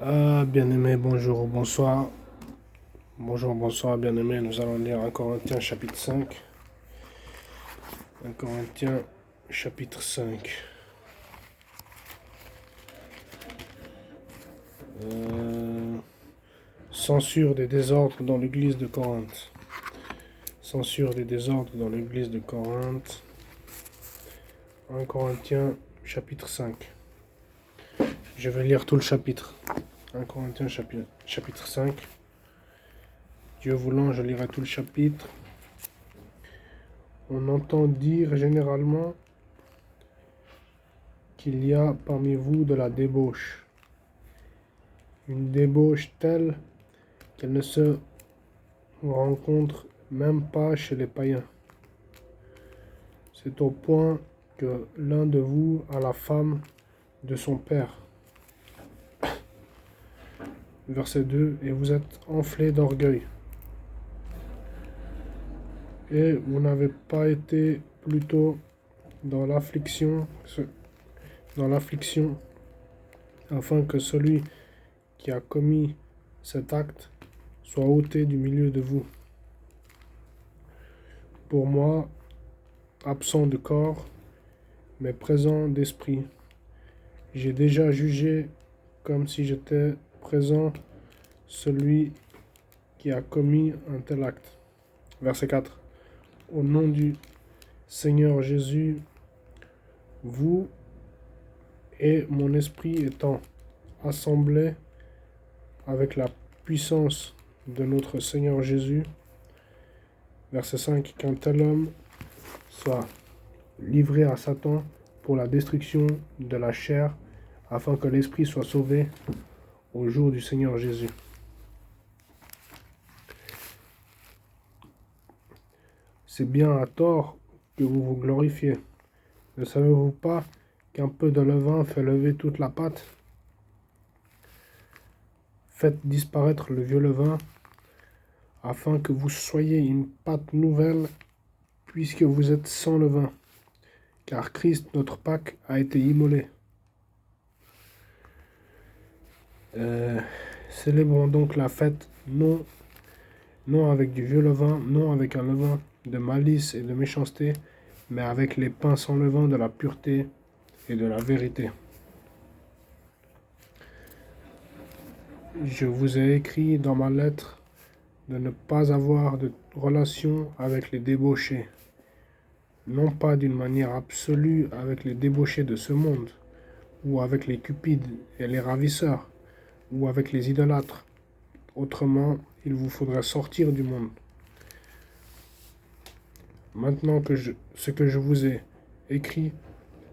Bien-aimé, bonjour, bonsoir. Bonjour, bonsoir, bien-aimé. Nous allons lire 1 Corinthiens chapitre 5. 1 Corinthiens chapitre 5. Censure des désordres dans l'église de Corinthe. Censure des désordres dans l'église de Corinthe. 1 Corinthiens chapitre 5. Je vais lire tout le chapitre. 1 Corinthiens chapitre 5. Dieu voulant, je lirai tout le chapitre. On entend dire généralement qu'il y a parmi vous de la débauche. Une débauche telle qu'elle ne se rencontre même pas chez les païens. C'est au point que l'un de vous a la femme de son père. Verset 2. Et vous êtes enflés d'orgueil. Et vous n'avez pas été plutôt dans l'affliction, afin que celui qui a commis cet acte soit ôté du milieu de vous. Pour moi, absent de corps, mais présent d'esprit, j'ai déjà jugé comme si j'étais présent celui qui a commis un tel acte. Verset 4. Au nom du Seigneur Jésus, vous et mon esprit étant assemblés avec la puissance de notre Seigneur Jésus. Verset 5. Qu'un tel homme soit livré à Satan pour la destruction de la chair, afin que l'esprit soit sauvé au jour du Seigneur Jésus. C'est bien à tort que vous vous glorifiez. Ne savez-vous pas qu'un peu de levain fait lever toute la pâte? Faites disparaître le vieux levain, afin que vous soyez une pâte nouvelle, puisque vous êtes sans levain, car Christ, notre Pâque, a été immolé. Célébrons donc la fête, non avec du vieux levain, non avec un levain de malice et de méchanceté, mais avec les pains sans levain de la pureté et de la vérité. Je vous ai écrit dans ma lettre de ne pas avoir de relation avec les débauchés, non pas d'une manière absolue avec les débauchés de ce monde, ou avec les cupides et les ravisseurs, ou avec les idolâtres. Autrement, il vous faudrait sortir du monde. Maintenant ce que je vous ai écrit,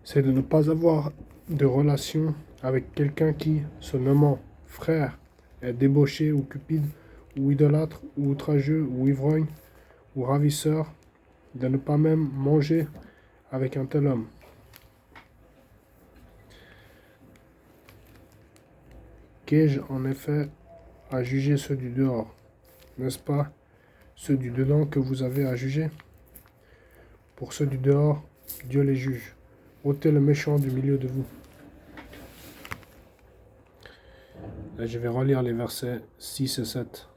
c'est de ne pas avoir de relation avec quelqu'un qui, se nommant frère, est débauché ou cupide, ou idolâtre, ou outrageux, ou ivrogne, ou ravisseur, de ne pas même manger avec un tel homme. Qu'ai-je en effet à juger ceux du dehors? N'est-ce pas ceux du dedans que vous avez à juger? Pour ceux du dehors, Dieu les juge. Ôtez le méchant du milieu de vous. Là, je vais relire les versets 6 et 7.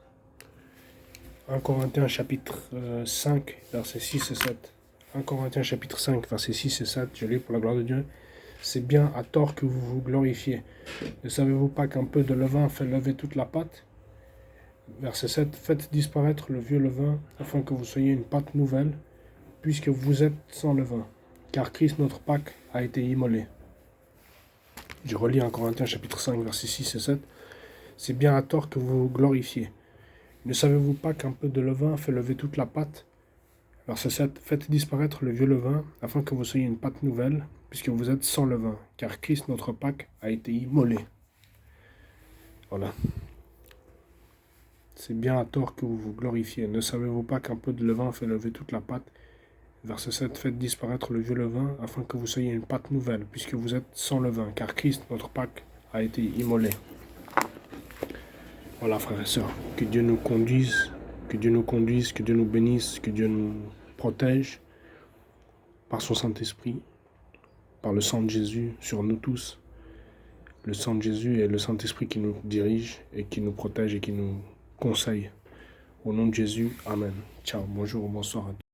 1 Corinthiens chapitre 5, versets 6 et 7. 1 Corinthiens chapitre 5, versets 6 et 7. Je lis pour la gloire de Dieu. C'est bien à tort que vous vous glorifiez. Ne savez-vous pas qu'un peu de levain fait lever toute la pâte? Verset 7. Faites disparaître le vieux levain, afin que vous soyez une pâte nouvelle, puisque vous êtes sans levain, car Christ notre Pâque a été immolé. Je relis 1 Corinthiens chapitre 5, versets 6 et 7. C'est bien à tort que vous vous glorifiez. Ne savez-vous pas qu'un peu de levain fait lever toute la pâte? Verset 7. Faites disparaître le vieux levain, afin que vous soyez une pâte nouvelle, puisque vous êtes sans levain, car Christ notre Pâque a été immolé. Voilà. C'est bien à tort que vous vous glorifiez. Ne savez-vous pas qu'un peu de levain fait lever toute la pâte? Verset 7. Faites disparaître le vieux levain, afin que vous soyez une pâte nouvelle, puisque vous êtes sans levain, car Christ notre Pâque a été immolé. Voilà, frères et sœurs, que Dieu nous conduise, que Dieu nous conduise, que Dieu nous bénisse, que Dieu nous protège par son Saint-Esprit, par le sang de Jésus sur nous tous. le sang de Jésus et le Saint-Esprit qui nous dirige et qui nous protège et qui nous conseille. Au nom de Jésus, Amen. Ciao, bonjour, bonsoir à tous.